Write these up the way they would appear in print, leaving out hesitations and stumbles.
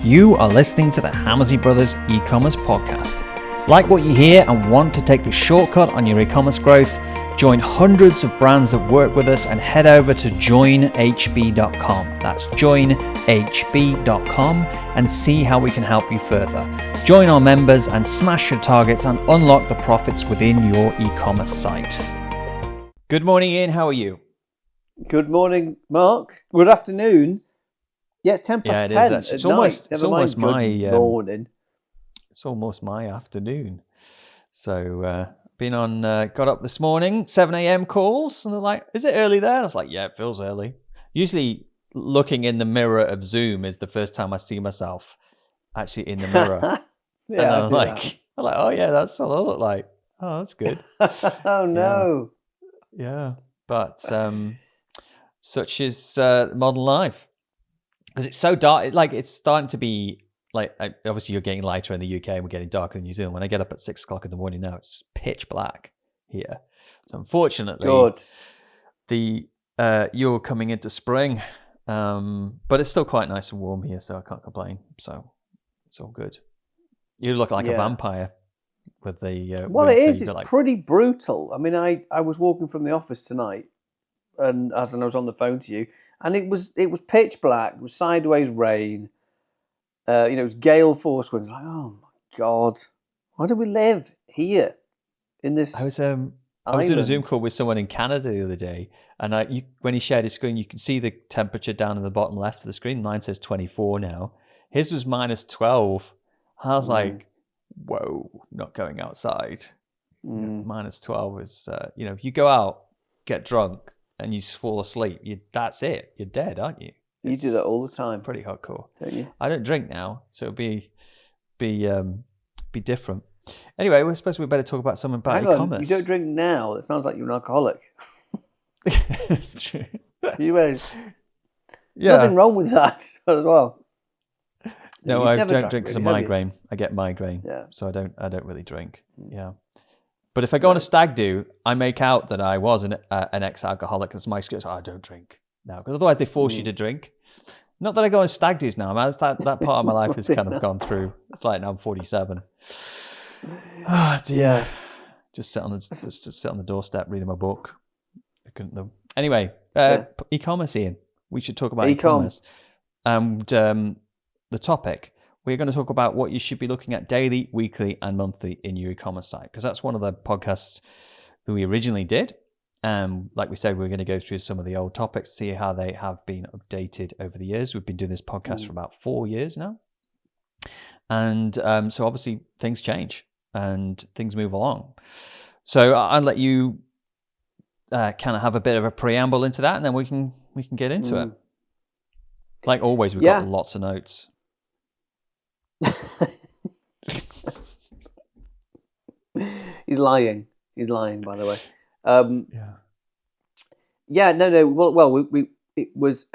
You are listening to the Hammersy Brothers e-commerce podcast. Like what you hear and want to take the shortcut on your e-commerce growth? Join hundreds of brands that work with us and head over to joinhb.com. That's joinhb.com and see how we can help you further. Join our members and smash your targets and unlock the profits within your e-commerce site. Good morning, Ian. How are you? Good morning, Mark. Good afternoon. Yeah, it's 10 past 10 at It's night. almost, Never mind good morning. It's almost my afternoon. So, got up this morning, 7 a.m. calls, and they're like, is it early there? And I was like, yeah, it feels early. Usually looking in the mirror of Zoom is the first time I see myself actually in the mirror. Yeah, and I'm like, oh yeah, that's what I look like. Oh, that's good. Oh no. Yeah. But such is modern life. Because it's so dark, it's starting to be obviously you're getting lighter in the UK and we're getting darker in New Zealand. When I get up at 6 o'clock in the morning now, it's pitch black here. So unfortunately, you're coming into spring, but it's still quite nice and warm here, so I can't complain. So it's all good. You look like a vampire with the well, winter. it is. It's pretty brutal. I mean, I was walking from the office tonight, and as I was on the phone to you, and it was pitch black. It was sideways rain. It was gale force winds. Like, oh my God, why do we live here in this? I was doing a Zoom call with someone in Canada the other day, and when he shared his screen, you can see the temperature down in the bottom left of the screen. Mine says 24 now. His was minus 12. I was like, whoa, not going outside. Minus 12 is, if you go out, get drunk, and you fall asleep, that's it. You're dead, aren't you? You do that all the time. Pretty hardcore. Don't you? I don't drink now, so it'll be different. Anyway, we better talk about something about e-commerce. You don't drink now. It sounds like you're an alcoholic. That's true. Nothing wrong with that as well. No, I don't drink because of migraine. I get migraine, so I don't really drink. Yeah, but if I go on a stag do, I make out that I was an ex-alcoholic. Because my excuse, I don't drink now, because otherwise they force you to drink. Not that I go on stag do's now. Man, that part of my life has kind of gone through. It's like now I'm 47. Oh dear. Yeah. Just sit on the doorstep reading my book. I couldn't know. Anyway, e-commerce, Ian. We should talk about e-commerce. And the topic, we're going to talk about what you should be looking at daily, weekly, and monthly in your e-commerce site, because that's one of the podcasts that we originally did. Like we said, we're going to go through some of the old topics, see how they have been updated over the years. We've been doing this podcast for about 4 years now. And so obviously things change and things move along. So I'll let you kind of have a bit of a preamble into that, and then we can get into it. Like always, we've got lots of notes. He's lying, by the way. No. Well, it was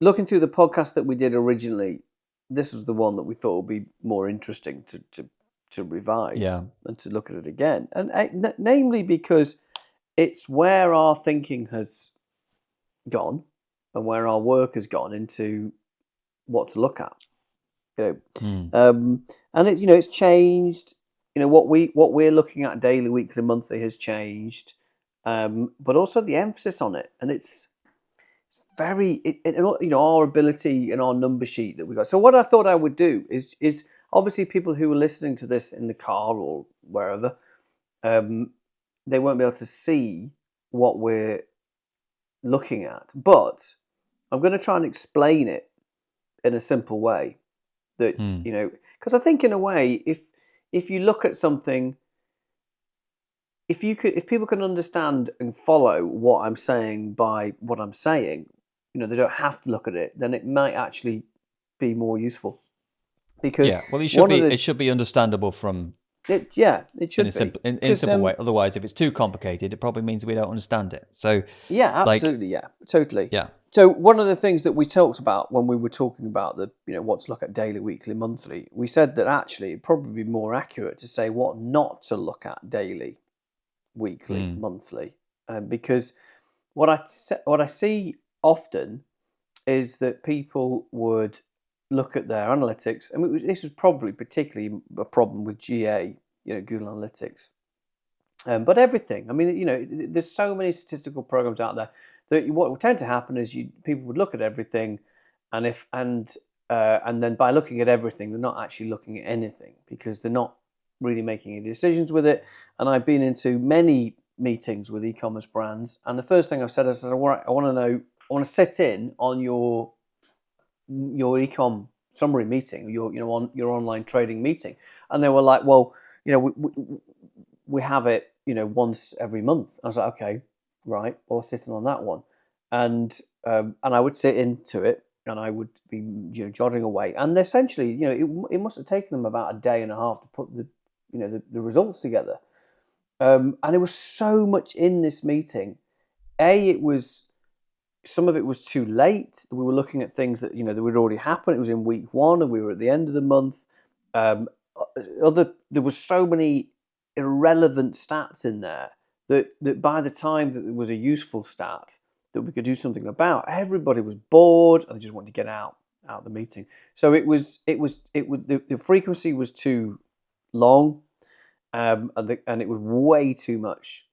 looking through the podcast that we did originally. This was the one that we thought would be more interesting to revise and to look at it again, and namely because it's where our thinking has gone and where our work has gone into what to look at. And it's changed. What we're looking at daily, weekly, monthly has changed, but also the emphasis on it, and it's very our ability and our number sheet that we got. So what I thought I would do is obviously people who are listening to this in the car or wherever, they won't be able to see what we're looking at, but I'm going to try and explain it in a simple way that because I think in a way if you look at something, if people can understand and follow what I'm saying by what I'm saying, they don't have to look at it, then it might actually be more useful. Because it should be understandable from it. Yeah, it should in a simple way. Otherwise, if it's too complicated, it probably means we don't understand it. So absolutely, totally. Yeah. So one of the things that we talked about when we were talking about what to look at daily, weekly, monthly, we said that actually it'd probably be more accurate to say what not to look at daily, weekly, monthly, because what I see often is that people would look at their analytics. I mean, this is probably particularly a problem with GA, Google Analytics. But everything. I mean, there's so many statistical programs out there that what will tend to happen is people would look at everything, and then by looking at everything, they're not actually looking at anything because they're not really making any decisions with it. And I've been into many meetings with e-commerce brands, and the first thing I've said is I want to know, I want to sit in on your ecom summary meeting, on your online trading meeting, and they were like, well, we have it, once every month. I was like, okay, right, well, I'll sit in on that one, and I would sit into it, and I would be jotting away, and essentially, it must have taken them about a day and a half to put the results together, and there was so much in this meeting. Some of it was too late. We were looking at things that that would already happened. It was in week 1, and we were at the end of the month. There was so many irrelevant stats in there that by the time that it was a useful stat that we could do something about, everybody was bored and they just wanted to get out the meeting. So the frequency was too long, and it was way too much.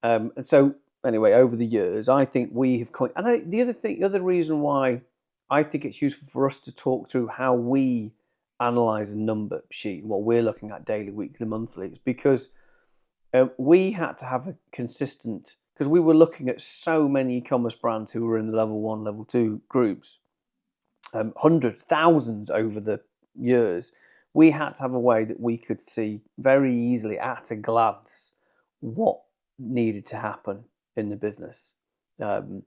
And so anyway, over the years, I think we have the other reason why I think it's useful for us to talk through how we analyze a number sheet, what we're looking at daily, weekly, monthly, is because we had to have a consistent, because we were looking at so many e-commerce brands who were in the level 1, level 2 groups, hundreds, thousands over the years. We had to have a way that we could see very easily at a glance what needed to happen in the business. And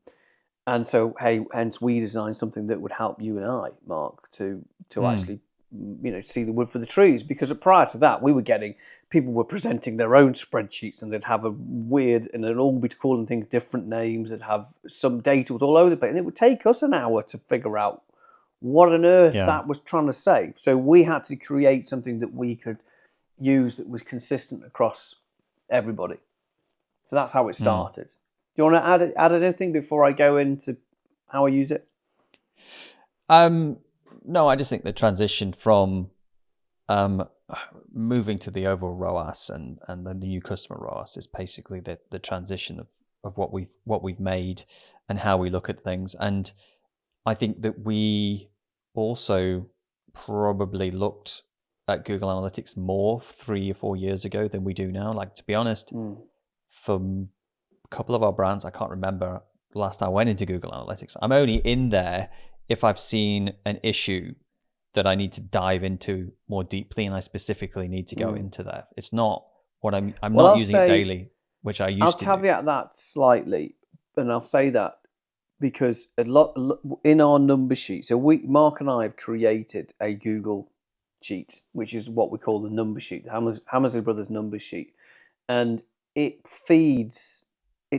so, hence we designed something that would help you and I, Mark, to actually see the wood for the trees, because prior to that people were presenting their own spreadsheets, and they'd have and they'd all be calling things different names. They'd have some data was all over the place, and it would take us an hour to figure out what on earth that was trying to say. So we had to create something that we could use that was consistent across everybody. So that's how it started. Do you want to add anything before I go into how I use it? No, I just think the transition from moving to the overall ROAS and the new customer ROAS is basically the transition of what we've made and how we look at things. And I think that we also probably looked at Google Analytics more 3 or 4 years ago than we do now. Like, to be honest, for a couple of our brands, I can't remember the last time I went into Google Analytics. I'm only in there if I've seen an issue that I need to dive into more deeply, and I specifically need to go into there. It's not what I'm not using it daily, which I used to. I'll caveat that slightly, and I'll say that because in our number sheet. So Mark and I have created a Google sheet, which is what we call the number sheet, the Hammersley Brothers number sheet, and it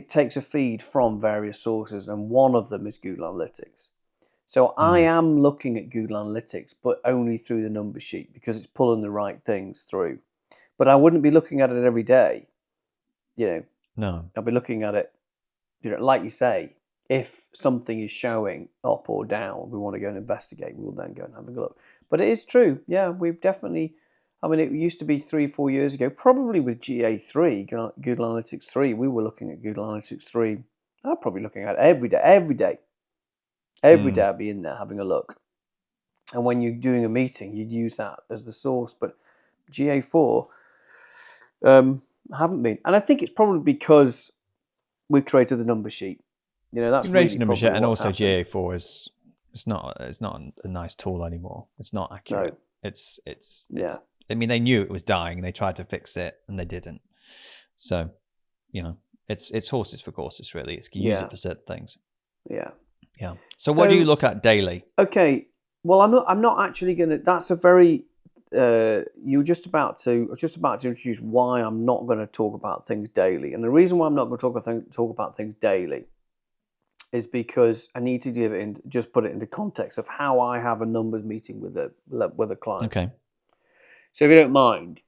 takes a feed from various sources, and one of them is Google Analytics. So I am looking at Google Analytics, but only through the number sheet because it's pulling the right things through. But I wouldn't be looking at it every day. No. I'll be looking at it, like you say, if something is showing up or down, we want to go and investigate, we'll then go and have a look. But it is true. Yeah, we've definitely, it used to be 3-4 years ago, probably with GA3, Google Analytics 3, we were looking at Google Analytics 3. I'm probably looking at it every day. Every day I'd be in there having a look. And when you're doing a meeting, you'd use that as the source. But GA4, haven't been. And I think it's probably because we've created the number sheet. That's really number sheet, and also happened. GA4 is it's not a nice tool anymore. It's not accurate. No. It's I mean, they knew it was dying, and they tried to fix it, and they didn't. So, it's horses for courses, really. It's you can use it for certain things. Yeah. Yeah. So what do you look at daily? Okay. Well, I'm not actually going to. That's a very. You were just about to introduce why I'm not going to talk about things daily, and the reason why I'm not going to talk about things daily is because I need to just put it into context of how I have a numbers meeting with a client. Okay. So if you don't mind,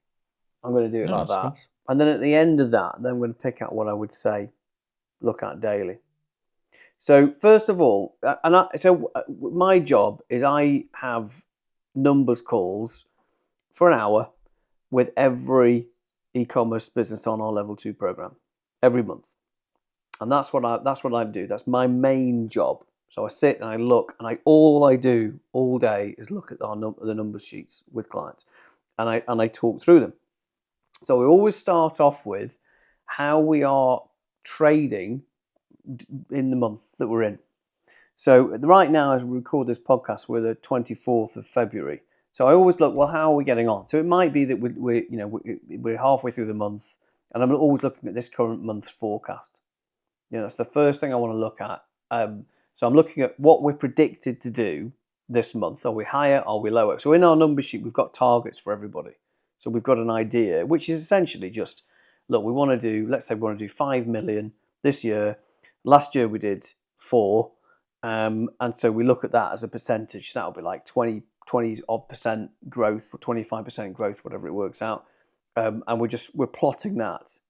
I'm going to do it like that, cool. And then at the end of that, then I'm going to pick out what I would say look at daily. So first of all, my job is I have numbers calls for an hour with every e-commerce business on our level 2 program every month, and that's what I do. That's my main job. So I sit and I look, and all I do all day is look at the number sheets with clients, and I talk through them. So we always start off with how we are trading in the month that we're in. So right now, as we record this podcast, we're the 24th of February. So I always look, well, how are we getting on? So it might be that we're halfway through the month, and I'm always looking at this current month's forecast. That's the first thing I want to look at. So I'm looking at what we're predicted to do this month. Are we higher? Are we lower? So in our number sheet, we've got targets for everybody. So we've got an idea, which is essentially just, look, let's say we want to do 5 million this year. Last year we did 4. And so we look at that as a percentage. So that'll be like 20 odd percent growth or 25% growth, whatever it works out. And we're plotting that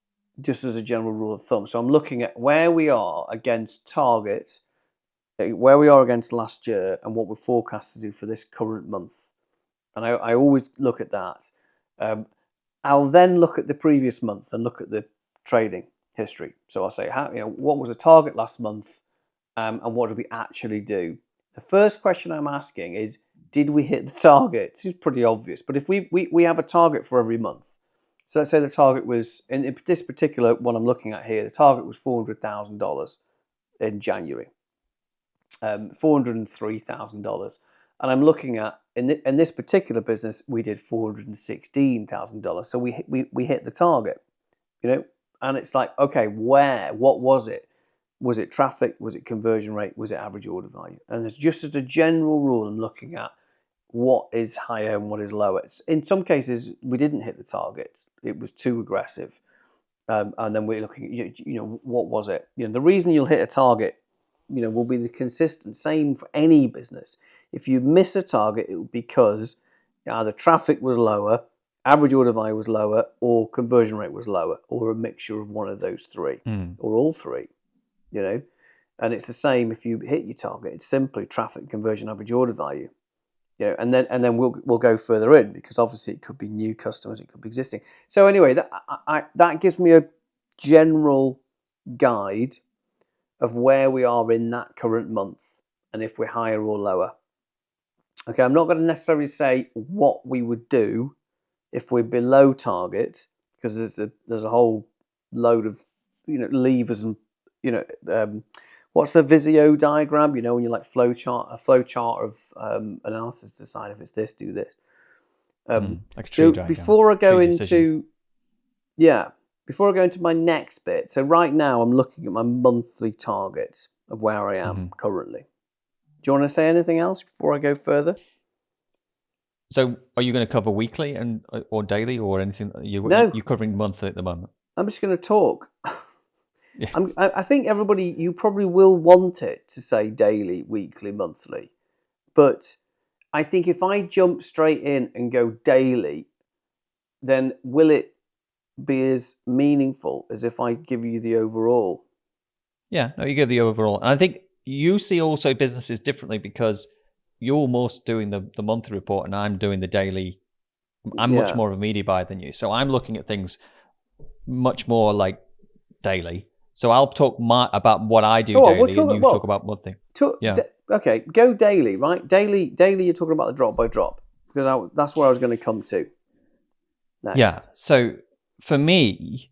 just as a general rule of thumb. So I'm looking at where we are against target, where we are against last year, and what we're forecast to do for this current month. And I always look at that. I'll then look at the previous month and look at the trading history. So I'll say, what was the target last month, and what did we actually do? The first question I'm asking is, did we hit the target? This is pretty obvious, but if we have a target for every month. So let's say the target was, in this particular one I'm looking at here, the target was $400,000 in January, $403,000. And I'm looking at, in this particular business, we did $416,000. So we hit the target, and it's like, okay, what was it? Was it traffic? Was it conversion rate? Was it average order value? And it's just as a general rule, I'm looking at what is higher and what is lower. In some cases, we didn't hit the targets. It was too aggressive. And then we're looking at, what was it? The reason you'll hit a target, will be the consistent same for any business. If you miss a target, it will be because either traffic was lower, average order value was lower, or conversion rate was lower, or a mixture of one of those three, or all three, And it's the same if you hit your target. It's simply traffic, conversion, average order value. And then we'll go further in, because obviously it could be new customers, it could be existing. So anyway, that gives me a general guide of where we are in that current month, and if we're higher or lower. Okay, I'm not going to necessarily say what we would do if we're below target, because there's a whole load of levers and what's the Visio diagram? When you like a flow chart of analysis to decide if it's this, do this. Like a tree diagram. Before I go into my next bit, so right now I'm looking at my monthly targets of where I am currently. Do you want to say anything else before I go further? So are you going to cover weekly or daily or anything? No. You're covering monthly at the moment. I'm just going to talk. Yeah. I think everybody, you probably will want it to say daily, weekly, monthly. But I think if I jump straight in and go daily, then will it be as meaningful as if I give you the overall? Yeah, no, you give the overall. And I think you see also businesses differently, because you're most doing the monthly report and I'm doing the daily. I'm much more of a media buyer than you. So I'm looking at things much more like daily. So I'll talk about what I do daily, and you talk about monthly. Okay, go daily, right? Daily, you're talking about the drop by drop, because that's where I was going to come to next. Yeah, so for me,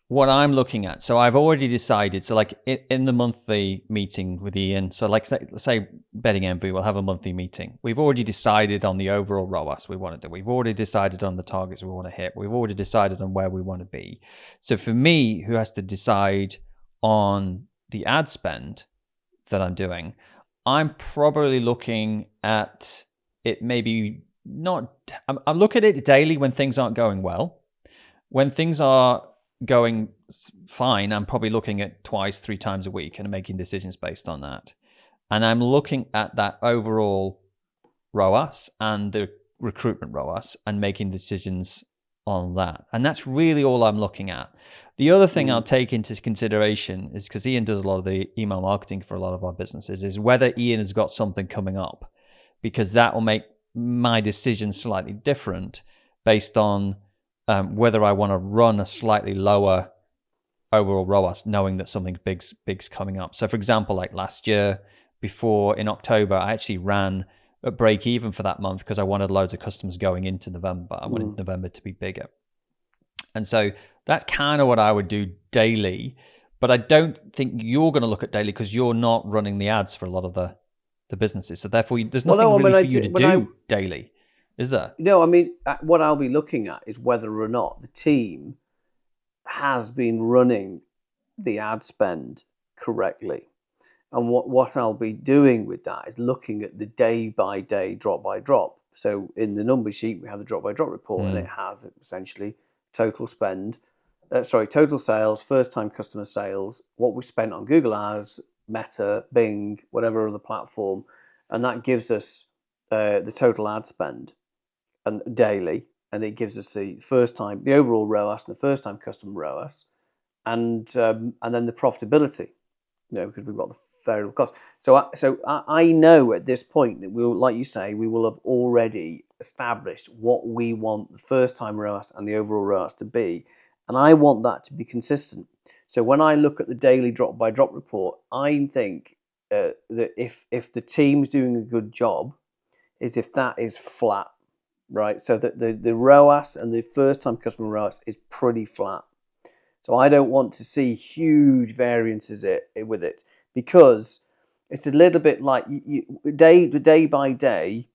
what I'm looking at, so I've already decided, so like in the monthly meeting with Ian, so like let's say Betting Envy will have a monthly meeting. We've already decided on the overall ROAS we want to do. We've already decided on the targets we want to hit. We've already decided on where we want to be. So for me, who has to decide on the ad spend that I'm doing, I'm probably looking at it I'm looking at it daily when things aren't going well. When things are going fine, I'm probably looking at 2-3 times a week and making decisions based on that. And I'm looking at that overall ROAS and the recruitment ROAS and making decisions on that. And that's really all I'm looking at. The other thing I'll take into consideration is, because Ian does a lot of the email marketing for a lot of our businesses, is whether Ian has got something coming up, because that will make my decision slightly different based on whether I want to run a slightly lower overall ROAS, knowing that something big's coming up. So for example, like last year, before in October, I actually ran a break even for that month because I wanted loads of customers going into November. I wanted November to be bigger. And so that's kind of what I would do daily. But I don't think you're going to look at daily because you're not running the ads for a lot of the businesses. So therefore, there's nothing for you to do daily, is there? No, I mean, what I'll be looking at is whether or not the team has been running the ad spend correctly. And what I'll be doing with that is looking at the day-by-day, drop-by-drop. So in the number sheet, we have the drop-by-drop report, and it has essentially total spend, total sales, first-time customer sales, what we spent on Google Ads, Meta, Bing, whatever other platform, and that gives us the total ad spend and daily, and it gives us the overall ROAS and the first-time customer ROAS, and then the profitability, because we've got the variable cost. So I know at this point that we'll, like you say, we will have already established what we want the first-time ROAS and the overall ROAS to be, and I want that to be consistent. So when I look at the daily drop-by-drop report, I think that if the team's doing a good job, is if that is flat, right? So that the ROAS and the first-time customer ROAS is pretty flat. So I don't want to see huge variances with it, because it's a little bit like day by day,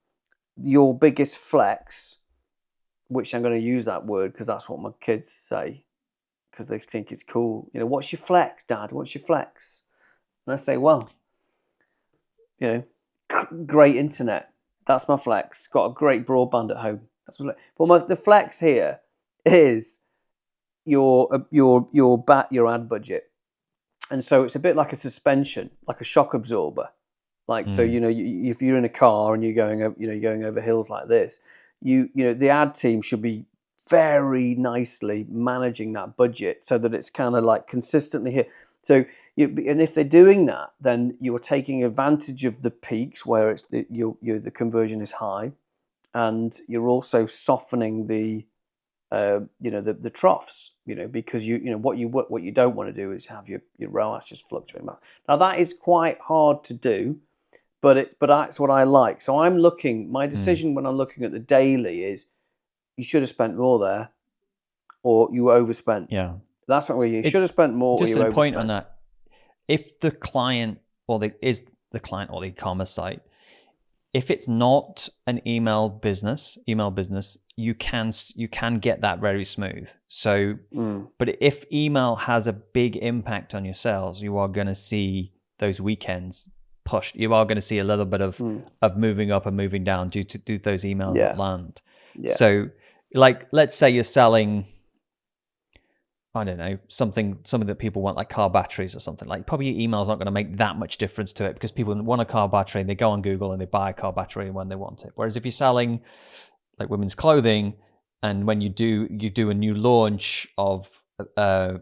your biggest flex, which I'm going to use that word because that's what my kids say, because they think it's cool. What's your flex, Dad? What's your flex? And I say, well, great internet. That's my flex. Got a great broadband at home. That's what. But the flex here is your ad budget, and so it's a bit like a suspension, like a shock absorber. So if you're in a car and you're going over hills like this, the ad team should be very nicely managing that budget so that it's kind of like consistently here. So and if they're doing that, then you're taking advantage of the peaks where it's the conversion is high, and you're also softening the troughs, because what you don't want to do is have your ROAS just fluctuating. Now that is quite hard to do, but that's what I like. So my decision when I'm looking at the daily is, you should have spent more there, or you overspent. Yeah, that's not where you should have spent more. Just or you a point overspent. on that: if the client or the e-commerce site, if it's not an email business, you can get that very smooth. So, but if email has a big impact on your sales, you are going to see those weekends pushed. You are going to see a little bit of moving up and moving down due to those emails that land. Yeah. So, like, let's say you're selling, I don't know, something that people want, like car batteries or something. Like, probably your email's not going to make that much difference to it, because people want a car battery and they go on Google and they buy a car battery when they want it. Whereas if you're selling like women's clothing, and when you do a new launch of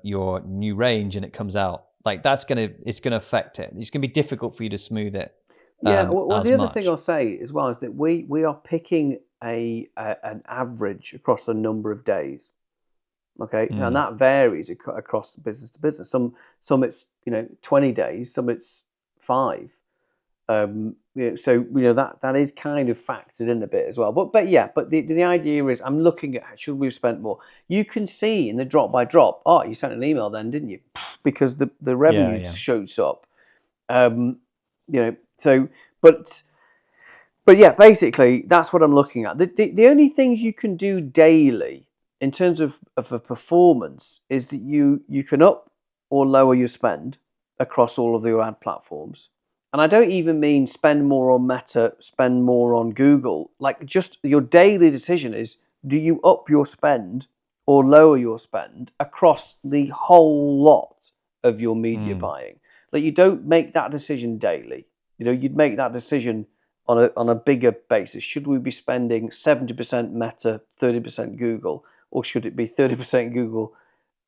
your new range and it comes out, like it's gonna affect it. It's gonna be difficult for you to smooth it. Well, the other thing I'll say as well is that we are picking an average across a number of days. Okay, and that varies across business to business. Some it's 20 days, some it's 5. So that is kind of factored in a bit as well. But the idea is, I'm looking at, should we have spent more? You can see in the drop by drop. Oh, you sent an email then, didn't you? Because the revenue shoots up. But basically that's what I'm looking at. The only things you can do daily in terms of a performance is that you can up or lower your spend across all of your ad platforms. And I don't even mean spend more on Meta, spend more on Google. Like, just your daily decision is, do you up your spend or lower your spend across the whole lot of your media buying? Like, you don't make that decision daily. You'd make that decision on a bigger basis. Should we be spending 70% Meta, 30% Google? or should it be 30% Google,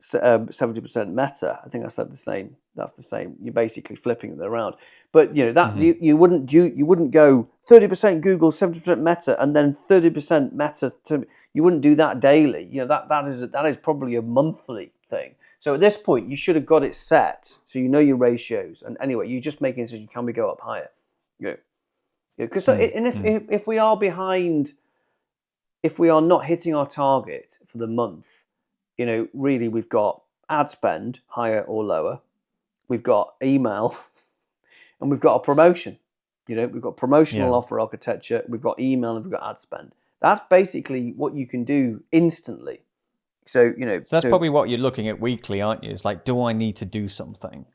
70% Meta? I think I said the same. That's the same. You're basically flipping it around. But that you wouldn't go 30% Google, 70% Meta, and then 30% Meta. You wouldn't do that daily. That is probably a monthly thing. So at this point, you should have got it set so you know your ratios. And anyway, you're just making a decision: can we go up higher? Because if we are behind, if we are not hitting our target for the month, really we've got ad spend higher or lower, we've got email, and we've got a promotion. We've got promotional offer architecture, we've got email, and we've got ad spend. That's basically what you can do instantly. So that's probably what you're looking at weekly, aren't you? It's like, do I need to do something?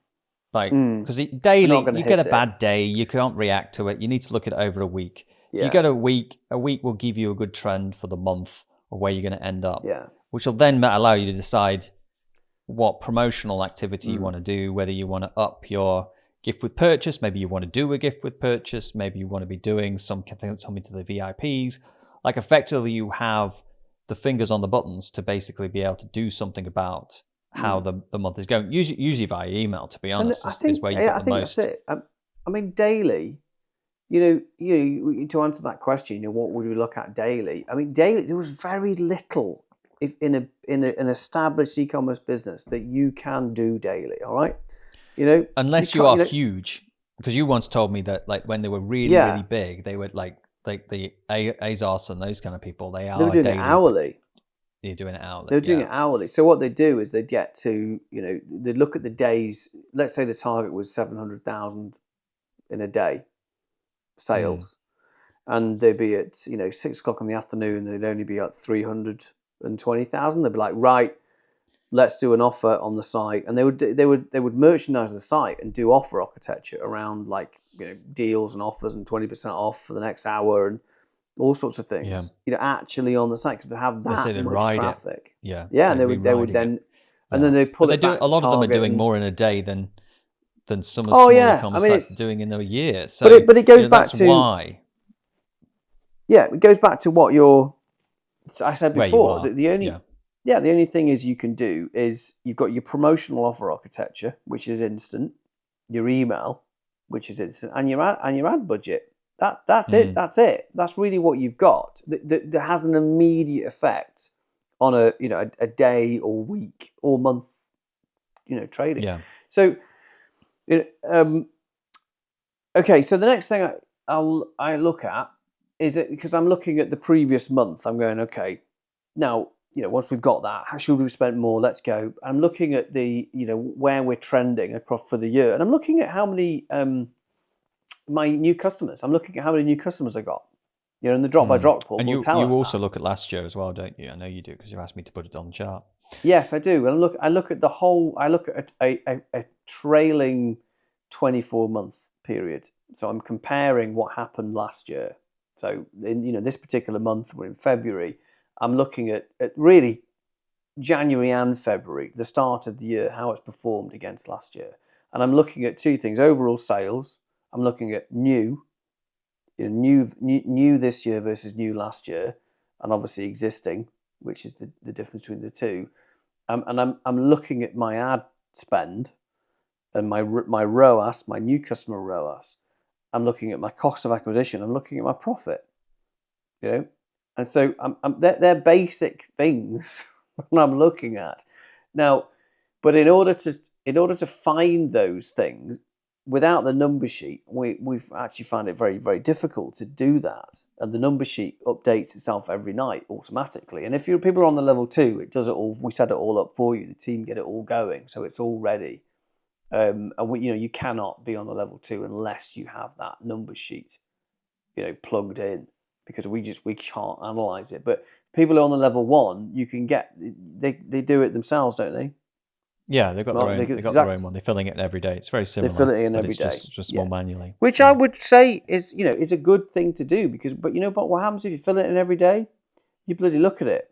Like, because daily you get a bad day, you can't react to it. You need to look at it over a week. You get a week will give you a good trend for the month of where you're going to end up. Which will then allow you to decide what promotional activity you want to do, whether you want to up your gift with purchase, maybe you want to do a gift with purchase, maybe you want to be doing something to the VIPs. Like, effectively, you have the fingers on the buttons to basically be able to do something about how the month is going. Usually via email, to be honest, is where you get the most. That's it. I mean, daily, to answer that question, what would we look at daily? I mean, daily, there was very little in an established e-commerce business that you can do daily. All right, unless you are huge, because you once told me that, like, when they were really big, they would like the Azos and those kind of people. They were doing daily. It hourly. They're doing it hourly. They're doing it hourly. So what they do is they'd get to, they'd look at the days. Let's say the target was 700,000 in a day sales, and they'd be at 6:00 in the afternoon. They'd only be at 320,000. They'd be like, right, let's do an offer on the site, and they would merchandise the site and do offer architecture around, like, deals and offers and 20% off for the next hour and all sorts of things. Actually on the site, because they have that much traffic. And they would then, and then they pull it back. A lot of them are doing more in a day than some of the small e-commerce sites are doing in a year. So, but it goes back to why. Yeah, it goes back to what I said before. The only thing is you can do is you've got your promotional offer architecture, which is instant, your email, which is instant, and your ad budget. That's it. That's it. That's really what you've got. That has an immediate effect on a day or week or month, trading. Yeah. So, okay. So the next thing I look at is it, because I'm looking at the previous month. I'm going, okay, now once we've got that, how should we spend more? Let's go. I'm looking at the where we're trending across for the year, and I'm looking at how many my new customers. I'm looking at how many new customers I got. In the drop by drop report. And you also that. look at last year as well, don't you? I know you do, because you asked me to put it on the chart. Yes, I do. And I look at the whole. I look at a trailing 24-month period. So I'm comparing what happened last year. So in this particular month, we're in February. I'm looking at really January and February, the start of the year, how it's performed against last year. And I'm looking at two things: overall sales. I'm looking at new this year versus new last year, and obviously existing, which is the difference between the two. And I'm looking at my ad spend and my ROAS, my new customer ROAS. I'm looking at my cost of acquisition. I'm looking at my profit. And so they're basic things I'm looking at now. But in order to find those things, without the number sheet, we've actually found it very, very difficult to do that. And the number sheet updates itself every night automatically. And if people are on the level 2, it does it all. We set it all up for you. The team get it all going, so it's all ready. And you cannot be on the level 2 unless you have that number sheet, plugged in, because we can't analyze it. But people who are on the level 1, you can get. They do it themselves, don't they? Yeah, they've got their own. They've got their own one. They're filling it in every day. It's very similar. They fill it in every day. Just more manually. Which I would say is a good thing to do, but what happens if you fill it in every day? You bloody look at it.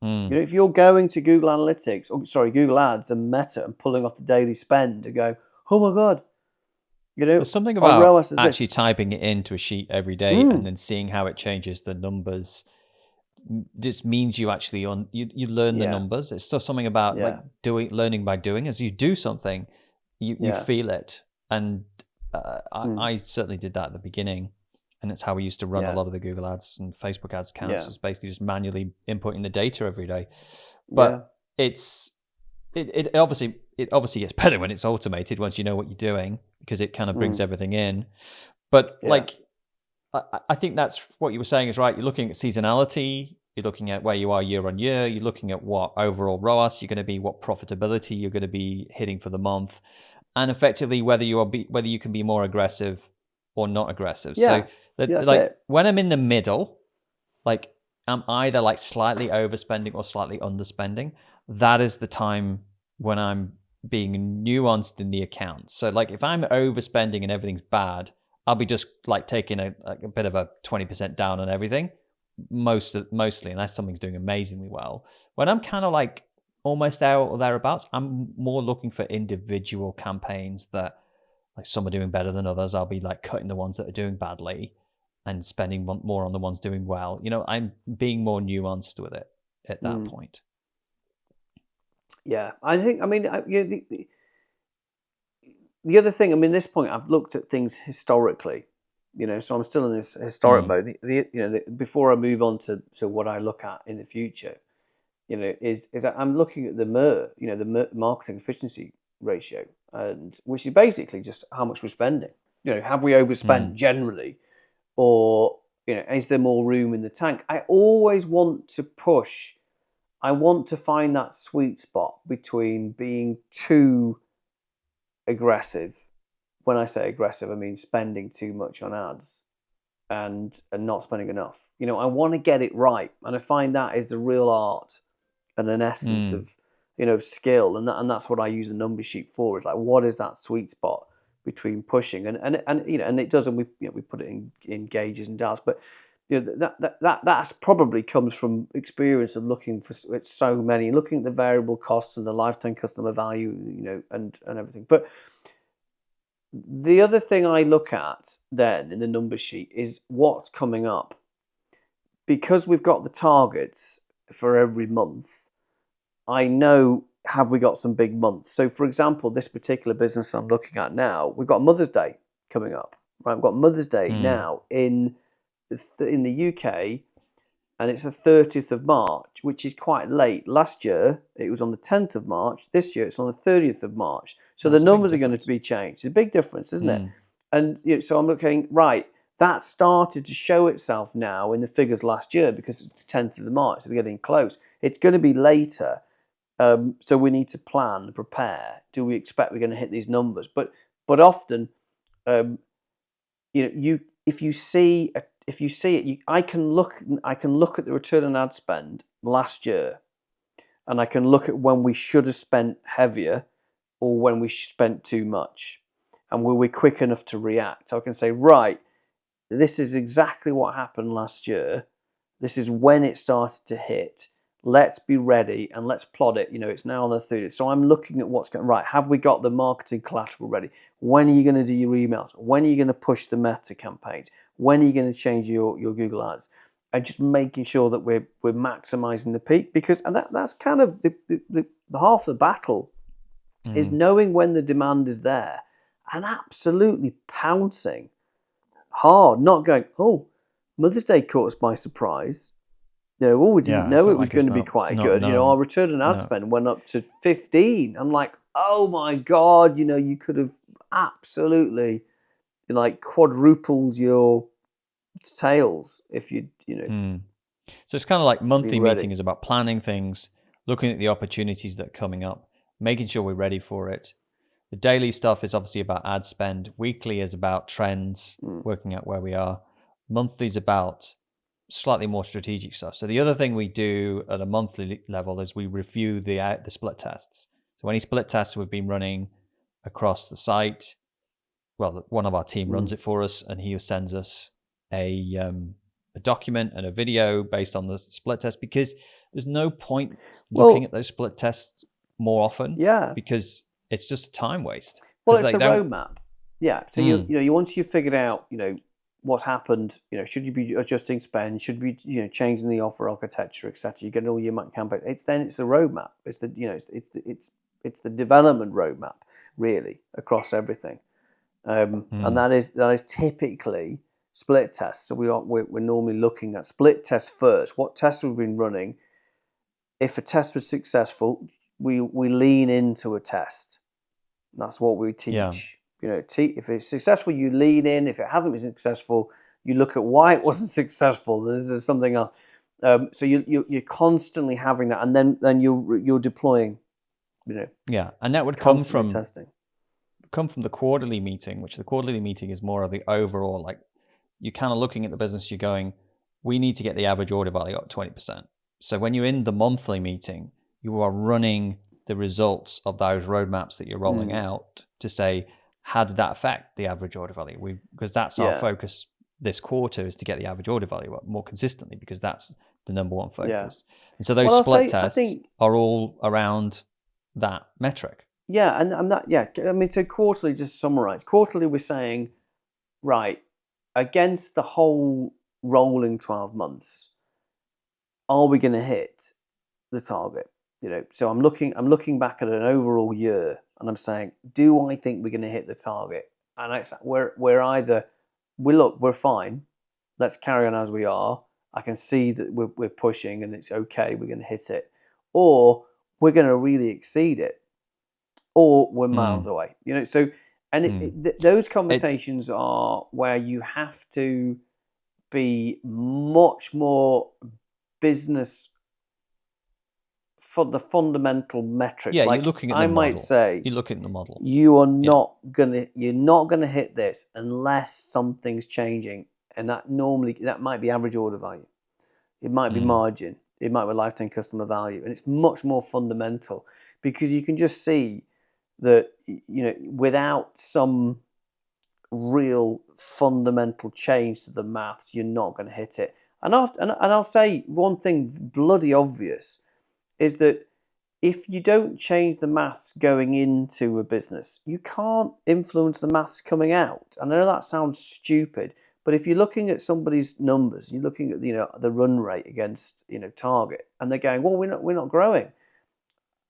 If you're going to Google Analytics, Google Ads and Meta and pulling off the daily spend and go, oh my God, there's something about actually typing it into a sheet every day and then seeing how it changes the numbers. just means you actually you learn the numbers. It's still something about like learning by doing. As you do something, you feel it. And I certainly did that at the beginning. And it's how we used to run a lot of the Google ads and Facebook ads accounts. It's basically just manually inputting the data every day. But it obviously gets better when it's automated, once you know what you're doing, because it kind of brings everything in. But like, I think that's what you were saying is right. You're looking at seasonality. You're looking at where you are year on year. You're looking at what overall ROAS you're going to be, what profitability you're going to be hitting for the month, and effectively whether you can be more aggressive or not aggressive. So like when I'm in the middle, like I'm either like slightly overspending or slightly underspending. That is the time when I'm being nuanced in the account. So like if I'm overspending and everything's bad, I'll be just like taking a bit of a 20% down on everything, mostly, unless something's doing amazingly well. When I'm kind of like almost there or thereabouts, I'm more looking for individual campaigns that like some are doing better than others. I'll be like cutting the ones that are doing badly and spending more on the ones doing well. You know, I'm being more nuanced with it at that point. Yeah, I mean, the other thing, I mean, at this point, I've looked at things historically, you know, so I'm still in this historic mode. Before I move on to what I look at in the future, you know, is I'm looking at the MER, you know, the marketing efficiency ratio, and which is basically just how much we're spending. You know, have we overspent generally, or you know, is there more room in the tank? I always want to push. I want to find that sweet spot between being too aggressive. When I say aggressive, I mean spending too much on ads and not spending enough. You know, I want to get it right, and I find that is a real art and an essence of, you know, skill, and that's what I use the number sheet for. Is like, what is that sweet spot between pushing and you know, and it doesn't. We put it in gauges and dials, but you know, that's probably comes from experience of looking at so many, looking at the variable costs and the lifetime customer value, you know, and everything. But the other thing I look at then in the number sheet is what's coming up, because we've got the targets for every month. I know, have we got some big months? So, for example, this particular business I'm looking at now, we've got Mother's Day coming up. Right, we've got Mother's Day now in the UK, and it's the 30th of March, which is quite late. Last year, it was on the 10th of March. This year, it's on the 30th of March. So the numbers are going to be changed. It's a big difference, isn't it? And you know, so I'm looking, right, that started to show itself now in the figures last year because it's the 10th of March, so we're getting close. It's going to be later, so we need to plan and prepare. Do we expect we're going to hit these numbers? But often, you know, if you see it, I can look at the return on ad spend last year, and I can look at when we should have spent heavier or when we spent too much, and were we quick enough to react. So I can say, right, this is exactly what happened last year. This is when it started to hit. Let's be ready and let's plot it. You know, it's now on the 30th. So I'm looking at what's going right. Have we got the marketing collateral ready? When are you going to do your emails? When are you going to push the meta campaigns? When are you going to change your Google ads? And just making sure that we're maximizing the peak, because that's kind of the half the battle is knowing when the demand is there and absolutely pouncing hard, not going, oh, Mother's Day caught us by surprise. You know, we didn't know it was going to be quite good. You know, our return on ad spend went up to 15. I'm like, oh my God, you know, you could have absolutely like quadrupled your sales if you know. So it's kind of like monthly meeting is about planning things, looking at the opportunities that are coming up, making sure we're ready for it. The daily stuff is obviously about ad spend. Weekly is about trends, working out where we are. Monthly is about slightly more strategic stuff. So the other thing we do at a monthly level is we review the split tests. So any split tests we've been running across the site, well, one of our team runs it for us, and he sends us a document and a video based on the split test, because there's no point looking at those split tests more often, because it's just a time waste. Well, it's the roadmap. Yeah. So you know, once you've figured out, you know, what's happened. Should you be adjusting spend? Should be changing the offer architecture, etc. You get all your campaign. It's the roadmap. It's the it's the development roadmap really across everything, and that is typically split tests. So we're normally looking at split tests first. What tests we've been running? If a test was successful, we lean into a test. That's what we teach. Yeah. If it's successful, you lean in. If it hasn't been successful, you look at why it wasn't successful. There's something else. So you're constantly having that, and then you're deploying. Yeah, and that would come from testing. Come from the quarterly meeting, which the quarterly meeting is more of the overall. Like, you're kind of looking at the business. You're going, we need to get the average order value up 20%. So when you're in the monthly meeting, you are running the results of those roadmaps that you're rolling out to say, how did that affect the average order value? Because that's our focus this quarter, is to get the average order value up more consistently, because that's the number one focus. And so those split tests are all around that metric. Yeah, and that, I mean, so quarterly, just to summarize, quarterly we're saying, right, against the whole rolling 12 months, are we going to hit the target? So I'm looking back at an overall year, and I'm saying, do I think we're going to hit the target? And we're either we're fine, let's carry on as we are. I can see that we're pushing, and it's okay, we're going to hit it, or we're going to really exceed it, or we're miles away. So those conversations are where you have to be much more business for the fundamental metrics. Yeah, you're looking at the model. I might say, you're looking at the model. You're not gonna hit this unless something's changing, and that might be average order value, it might be margin, it might be lifetime customer value, and it's much more fundamental, because you can just see that without some real fundamental change to the maths, you're not going to hit it. And I'll say one thing bloody obvious is that if you don't change the maths going into a business, you can't influence the maths coming out. I know that sounds stupid, but if you're looking at somebody's numbers, you're looking at the run rate against target, and they're going, well, we're not growing,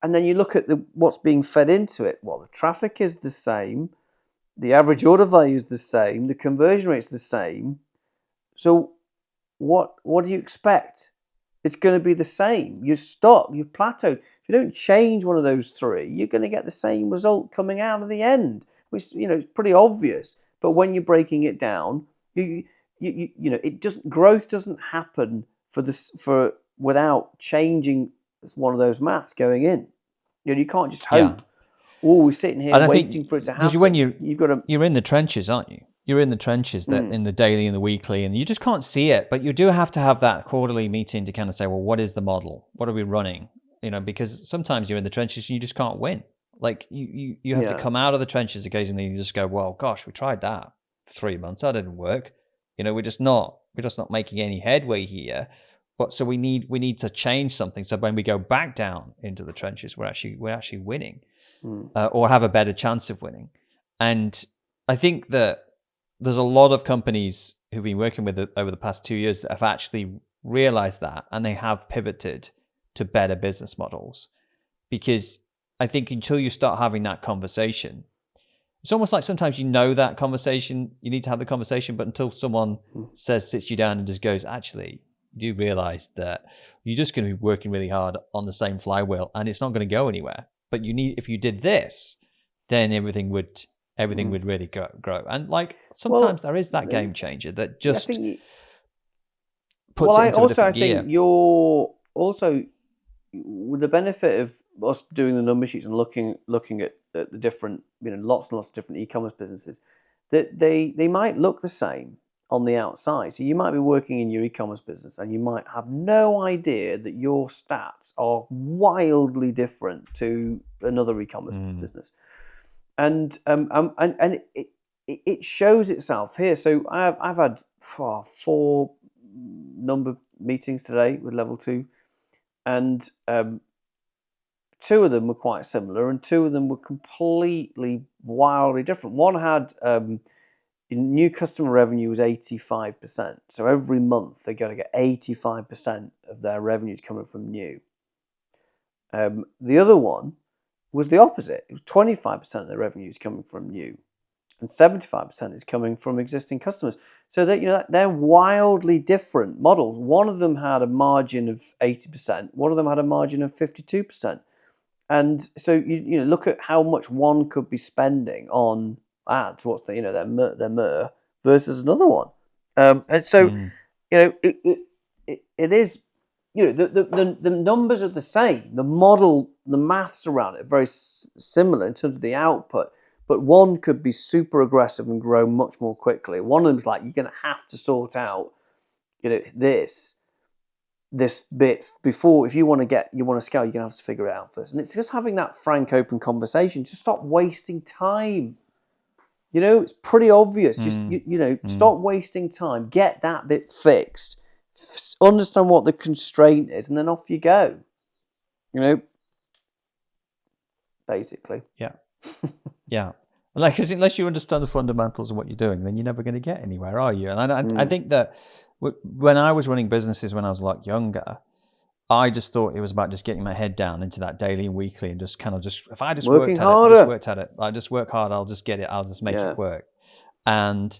and then you look at what's being fed into it. Well, the traffic is the same, the average order value is the same, the conversion rate is the same. So what do you expect? It's going to be the same. You're stuck. You've plateaued. If you don't change one of those three, you're going to get the same result coming out of the end, which it's pretty obvious. But when you're breaking it down, growth doesn't happen without changing one of those maths going in. You can't just hope. Yeah. Oh, we're sitting here waiting for it to happen. Because when you're in the trenches, aren't you? You're in the trenches, in the daily and the weekly, and you just can't see it. But you do have to have that quarterly meeting to kind of say, well, what is the model? What are we running? Because sometimes you're in the trenches and you just can't win. Like you have to come out of the trenches occasionally and you just go, well, gosh, we tried that for 3 months. That didn't work. We're just not making any headway here. But so we need to change something. So when we go back down into the trenches, we're actually winning. Or have a better chance of winning. And I think that there's a lot of companies who've been working with it over the past 2 years that have actually realized that, and they have pivoted to better business models. Because I think until you start having that conversation, it's almost like sometimes that conversation, you need to have the conversation, but until someone sits you down and just goes, actually, you do realize that you're just going to be working really hard on the same flywheel, and it's not going to go anywhere. But if you did this, then everything would really grow. And sometimes there is that game changer that just puts it into a different gear. I think you're also, with the benefit of us doing the number sheets and looking at the different, lots and lots of different e-commerce businesses, that they might look the same on the outside. So you might be working in your e-commerce business and you might have no idea that your stats are wildly different to another e-commerce business. And it shows itself here. So I've had 4 number meetings today with level 2, and 2 of them were quite similar, and 2 of them were completely wildly different. One had new customer revenue was 85%. So every month they're going to get 85% of their revenues coming from new. The other one was the opposite. It was 25% of their revenues coming from new, and 75% is coming from existing customers. So that they're wildly different models. One of them had a margin of 80%. One of them had a margin of 52%. And so you look at how much one could be spending on ads, what's their MER versus another one, and so it is, the numbers are the same, the model, the maths around it are very similar in terms of the output, but one could be super aggressive and grow much more quickly. One of them's like, you're going to have to sort out this bit before, if you want to scale, you're going to have to figure it out first. And it's just having that frank, open conversation. Just stop wasting time. It's pretty obvious. Just, stop wasting time. Get that bit fixed. Understand what the constraint is, and then off you go. Basically. Yeah. Yeah. Like, unless you understand the fundamentals of what you're doing, then you're never going to get anywhere, are you? And I think that when I was running businesses when I was a lot younger, I just thought it was about just getting my head down into that daily and weekly, and just if I just worked at it, I just work hard, I'll just get it, I'll just make it work. And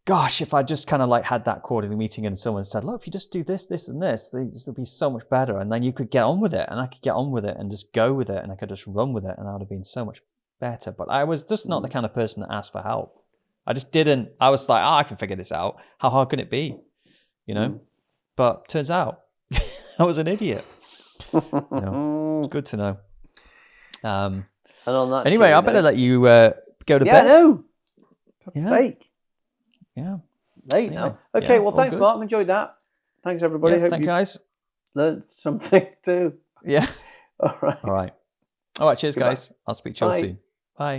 gosh, if I just kind of like had that quarterly meeting and someone said, look, if you just do this, this, and this will be so much better, and then you could get on with it, and I could get on with it and just go with it, and I could just run with it, and I would have been so much better. But I was just not the kind of person that asked for help. I just didn't. I was like, I can figure this out. How hard can it be? But turns out I was an idiot. It's good to know. And on that anyway, I better let you go to bed. No. For God's sake. Yeah. Late now. Okay, well, thanks, Mark. I enjoyed that. Thanks, everybody. Yeah, thank you guys. Learned something too. Yeah. All right. All right. Cheers, guys. I'll speak to you all soon.